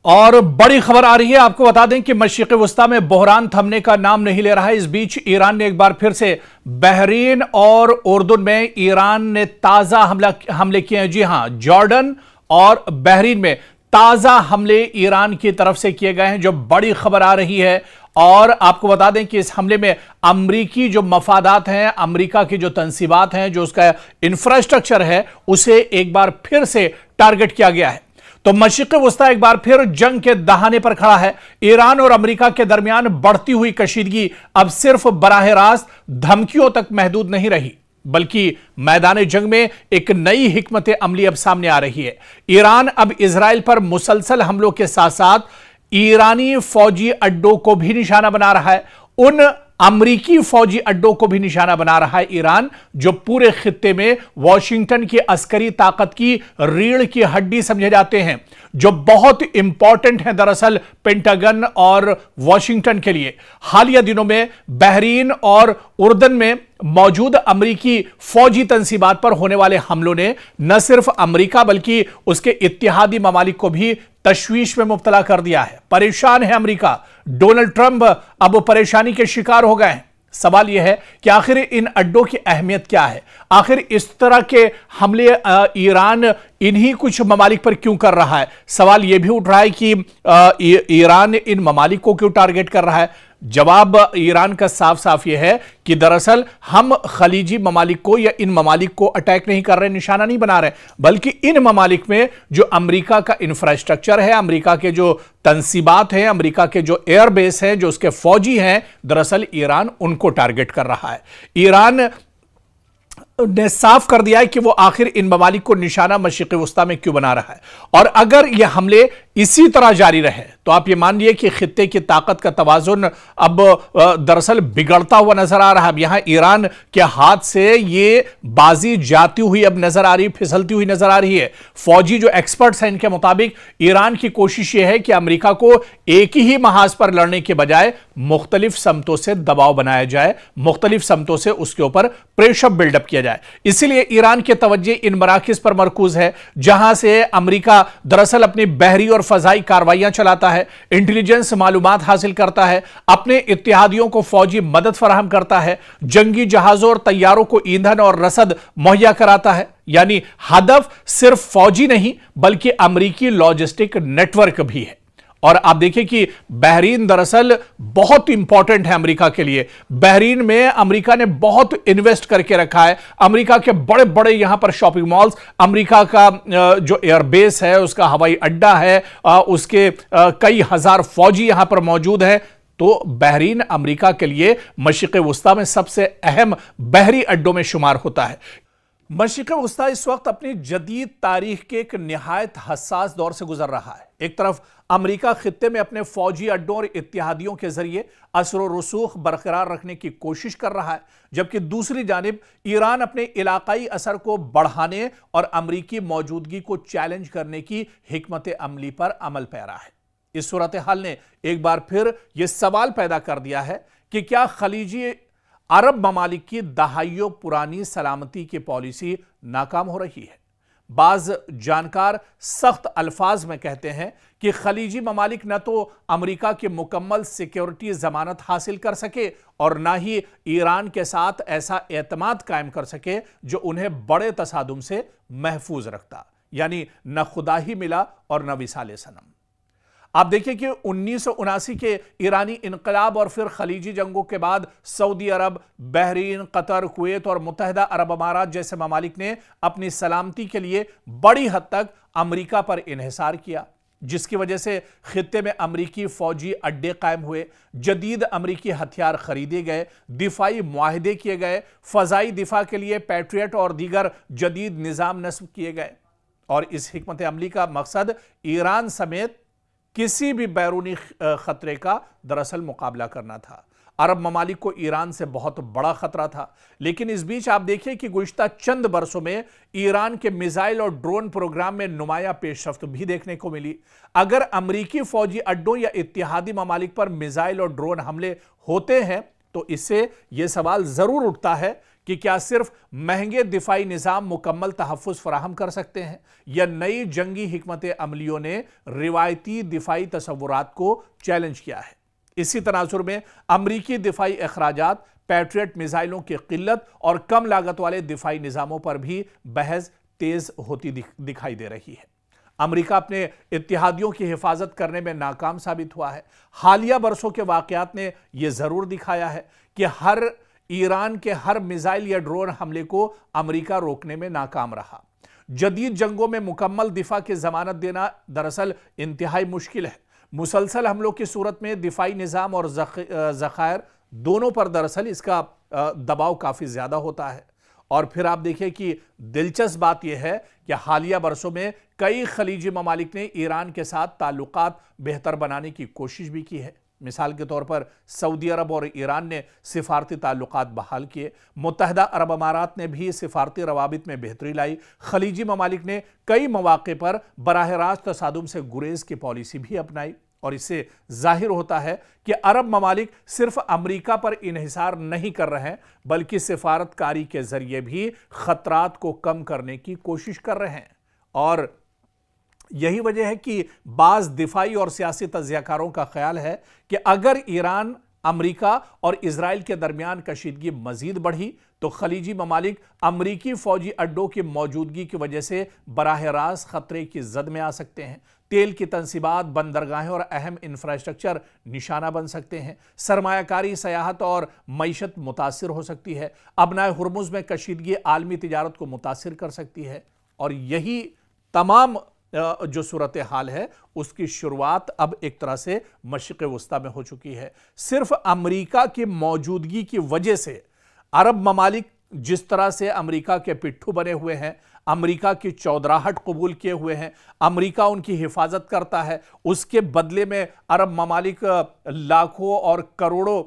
اور بڑی خبر آ رہی ہے، آپ کو بتا دیں کہ مشرق وسطی میں بحران تھمنے کا نام نہیں لے رہا ہے۔ اس بیچ ایران نے ایک بار پھر سے بحرین اور اردن میں ایران نے تازہ حملے کیے ہیں۔ جی ہاں، جارڈن اور بحرین میں تازہ حملے ایران کی طرف سے کیے گئے ہیں، جو بڑی خبر آ رہی ہے۔ اور آپ کو بتا دیں کہ اس حملے میں امریکی جو مفادات ہیں، امریکہ کی جو تنصیبات ہیں، جو اس کا انفراسٹرکچر ہے، اسے ایک بار پھر سے ٹارگٹ کیا گیا ہے۔ تو مشرق وسطی ایک بار پھر جنگ کے دہانے پر کھڑا ہے۔ ایران اور امریکہ کے درمیان بڑھتی ہوئی کشیدگی اب صرف براہ راست دھمکیوں تک محدود نہیں رہی، بلکہ میدان جنگ میں ایک نئی حکمت عملی اب سامنے آ رہی ہے۔ ایران اب اسرائیل پر مسلسل حملوں کے ساتھ ساتھ ایرانی فوجی اڈوں کو بھی نشانہ بنا رہا ہے۔ ان امریکی فوجی اڈوں کو بھی نشانہ بنا رہا ہے ایران، جو پورے خطے میں واشنگٹن کی عسکری طاقت کی ریڑھ کی ہڈی سمجھے جاتے ہیں، جو بہت امپورٹنٹ ہیں دراصل پینٹاگن اور واشنگٹن کے لیے۔ حالیہ دنوں میں بحرین اور اردن میں موجود امریکی فوجی تنصیبات پر ہونے والے حملوں نے نہ صرف امریکہ بلکہ اس کے اتحادی ممالک کو بھی تشویش میں مبتلا کر دیا ہے۔ پریشان ہے امریکہ، ڈونلڈ ٹرمپ اب پریشانی کے شکار ہو گئے ہیں۔ سوال یہ ہے کہ آخر ان اڈوں کی اہمیت کیا ہے؟ آخر اس طرح کے حملے ایران انہی کچھ ممالک پر کیوں کر رہا ہے؟ سوال یہ بھی اٹھ رہا ہے کہ ایران ان ممالک کو کیوں ٹارگٹ کر رہا ہے؟ جواب ایران کا صاف صاف یہ ہے کہ دراصل ہم خلیجی ممالک کو یا ان ممالک کو اٹیک نہیں کر رہے، نشانہ نہیں بنا رہے، بلکہ ان ممالک میں جو امریکہ کا انفراسٹرکچر ہے، امریکہ کے جو تنصیبات ہیں، امریکہ کے جو ایئر بیس ہیں، جو اس کے فوجی ہیں، دراصل ایران ان کو ٹارگٹ کر رہا ہے۔ ایران نے صاف کر دیا ہے کہ وہ آخر ان ممالک کو نشانہ مشرق وسطی میں کیوں بنا رہا ہے، اور اگر یہ حملے اسی طرح جاری رہے تو آپ یہ مان لیے کہ خطے کی طاقت کا توازن اب دراصل بگڑتا ہوا نظر آ رہا ہے۔ اب یہاں ایران کے ہاتھ سے یہ بازی جاتی ہوئی اب نظر آ رہی، پھسلتی ہوئی نظر آ رہی ہے۔ فوجی جو ایکسپرٹس ہیں، ان کے مطابق ایران کی کوشش یہ ہے کہ امریکہ کو ایک ہی محاذ پر لڑنے کے بجائے مختلف سمتوں سے دباؤ بنایا جائے، مختلف سمتوں سے اس کے اوپر پریشر بلڈ اپ کیا جائے۔ اسی لیے ایران کی توجہ ان مراکز پر مرکوز ہے جہاں سے امریکہ دراصل اپنی بحری اور فضائی کاروائیاں چلاتا ہے، انٹیلیجنس معلومات حاصل کرتا ہے، اپنے اتحادیوں کو فوجی مدد فراہم کرتا ہے، جنگی جہازوں اور طیاروں کو ایندھن اور رسد مہیا کراتا ہے۔ یعنی ہدف صرف فوجی نہیں بلکہ امریکی لاجسٹک نیٹ ورک بھی ہے۔ اور آپ دیکھیں کہ بحرین دراصل بہت امپورٹنٹ ہے امریکہ کے لیے۔ بحرین میں امریکہ نے بہت انویسٹ کر کے رکھا ہے۔ امریکہ کے بڑے بڑے یہاں پر شاپنگ مالز، امریکہ کا جو ایئر بیس ہے، اس کا ہوائی اڈا ہے، اس کے کئی ہزار فوجی یہاں پر موجود ہیں۔ تو بحرین امریکہ کے لیے مشرق وسطی میں سب سے اہم بحری اڈوں میں شمار ہوتا ہے۔ مشرق وسطی اس وقت اپنی جدید تاریخ کے ایک نہایت حساس دور سے گزر رہا ہے۔ ایک طرف امریکہ خطے میں اپنے فوجی اڈوں اور اتحادیوں کے ذریعے اثر و رسوخ برقرار رکھنے کی کوشش کر رہا ہے، جبکہ دوسری جانب ایران اپنے علاقائی اثر کو بڑھانے اور امریکی موجودگی کو چیلنج کرنے کی حکمت عملی پر عمل پیرا ہے۔ اس صورتحال نے ایک بار پھر یہ سوال پیدا کر دیا ہے کہ کیا خلیجی عرب ممالک کی دہائیوں پرانی سلامتی کی پالیسی ناکام ہو رہی ہے؟ بعض جانکار سخت الفاظ میں کہتے ہیں کہ خلیجی ممالک نہ تو امریکہ کی مکمل سیکیورٹی ضمانت حاصل کر سکے اور نہ ہی ایران کے ساتھ ایسا اعتماد قائم کر سکے جو انہیں بڑے تصادم سے محفوظ رکھتا۔ یعنی نہ خدا ہی ملا اور نہ وصال صنم۔ آپ دیکھیں کہ 1979 کے ایرانی انقلاب اور پھر خلیجی جنگوں کے بعد سعودی عرب، بحرین، قطر، کویت اور متحدہ عرب امارات جیسے ممالک نے اپنی سلامتی کے لیے بڑی حد تک امریکہ پر انحصار کیا، جس کی وجہ سے خطے میں امریکی فوجی اڈے قائم ہوئے، جدید امریکی ہتھیار خریدے گئے، دفاعی معاہدے کیے گئے، فضائی دفاع کے لیے پیٹریٹ اور دیگر جدید نظام نصب کیے گئے۔ اور اس حکمت عملی کا مقصد ایران سمیت کسی بھی بیرونی خطرے کا دراصل مقابلہ کرنا تھا۔ عرب ممالک کو ایران سے بہت بڑا خطرہ تھا، لیکن اس بیچ آپ دیکھیں کہ گزشتہ چند برسوں میں ایران کے میزائل اور ڈرون پروگرام میں نمایاں پیش رفت بھی دیکھنے کو ملی۔ اگر امریکی فوجی اڈوں یا اتحادی ممالک پر میزائل اور ڈرون حملے ہوتے ہیں تو اس سے یہ سوال ضرور اٹھتا ہے کہ کیا صرف مہنگے دفاعی نظام مکمل تحفظ فراہم کر سکتے ہیں یا نئی جنگی حکمت عملیوں نے روایتی دفاعی تصورات کو چیلنج کیا ہے۔ اسی تناظر میں امریکی دفاعی اخراجات، پیٹریٹ میزائلوں کی قلت اور کم لاگت والے دفاعی نظاموں پر بھی بحث تیز ہوتی دکھائی دے رہی ہے۔ امریکہ اپنے اتحادیوں کی حفاظت کرنے میں ناکام ثابت ہوا ہے۔ حالیہ برسوں کے واقعات نے یہ ضرور دکھایا ہے کہ ایران کے ہر میزائل یا ڈرون حملے کو امریکہ روکنے میں ناکام رہا۔ جدید جنگوں میں مکمل دفاع کی ضمانت دینا دراصل انتہائی مشکل ہے۔ مسلسل حملوں کی صورت میں دفاعی نظام اور ذخائر دونوں پر دراصل اس کا دباؤ کافی زیادہ ہوتا ہے۔ اور پھر آپ دیکھیں کہ دلچسپ بات یہ ہے کہ حالیہ برسوں میں کئی خلیجی ممالک نے ایران کے ساتھ تعلقات بہتر بنانے کی کوشش بھی کی ہے۔ مثال کے طور پر سعودی عرب اور ایران نے سفارتی تعلقات بحال کیے۔ متحدہ عرب امارات نے بھی سفارتی روابط میں بہتری لائی۔ خلیجی ممالک نے کئی مواقع پر براہ راست تصادم سے گریز کی پالیسی بھی اپنائی، اور اس سے ظاہر ہوتا ہے کہ عرب ممالک صرف امریکہ پر انحصار نہیں کر رہے ہیں بلکہ سفارت کاری کے ذریعے بھی خطرات کو کم کرنے کی کوشش کر رہے ہیں۔ اور یہی وجہ ہے کہ بعض دفاعی اور سیاسی تجزیہ کاروں کا خیال ہے کہ اگر ایران، امریکہ اور اسرائیل کے درمیان کشیدگی مزید بڑھی تو خلیجی ممالک امریکی فوجی اڈوں کی موجودگی کی وجہ سے براہ راست خطرے کی زد میں آ سکتے ہیں۔ تیل کی تنصیبات، بندرگاہیں اور اہم انفراسٹرکچر نشانہ بن سکتے ہیں۔ سرمایہ کاری، سیاحت اور معیشت متاثر ہو سکتی ہے۔ ابنائے ہرمز میں کشیدگی عالمی تجارت کو متاثر کر سکتی ہے، اور یہی تمام جو صورتحال ہے اس کی شروعات اب ایک طرح سے مشرق وسطیٰ میں ہو چکی ہے۔ صرف امریکہ کی موجودگی کی وجہ سے عرب ممالک جس طرح سے امریکہ کے پٹھو بنے ہوئے ہیں، امریکہ کی چودراہٹ قبول کیے ہوئے ہیں، امریکہ ان کی حفاظت کرتا ہے، اس کے بدلے میں عرب ممالک لاکھوں اور کروڑوں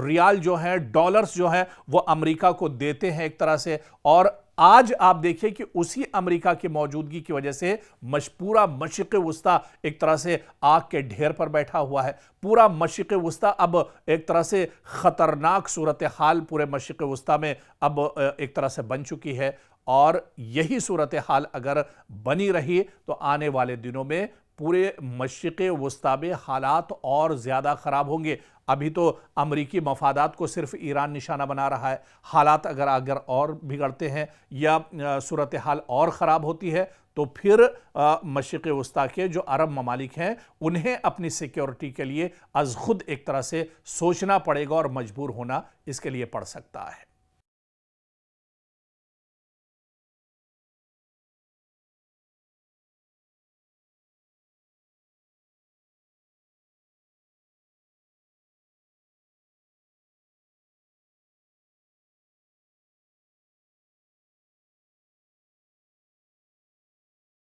ریال جو ہیں، ڈالرز جو ہیں، وہ امریکہ کو دیتے ہیں ایک طرح سے۔ اور آج آپ دیکھیں کہ اسی امریکہ کی موجودگی کی وجہ سے پورا مشرق وسطیٰ ایک طرح سے آگ کے ڈھیر پر بیٹھا ہوا ہے۔ پورا مشرق وسطیٰ اب ایک طرح سے خطرناک صورتحال پورے مشرق وسطیٰ میں اب ایک طرح سے بن چکی ہے، اور یہی صورتحال اگر بنی رہی تو آنے والے دنوں میں پورے مشرق وسطیٰ میں حالات اور زیادہ خراب ہوں گے۔ ابھی تو امریکی مفادات کو صرف ایران نشانہ بنا رہا ہے۔ حالات اگر اور بگڑتے ہیں یا صورتحال اور خراب ہوتی ہے تو پھر مشرق وسطیٰ کے جو عرب ممالک ہیں انہیں اپنی سیکیورٹی کے لیے از خود ایک طرح سے سوچنا پڑے گا، اور مجبور ہونا اس کے لیے پڑ سکتا ہے۔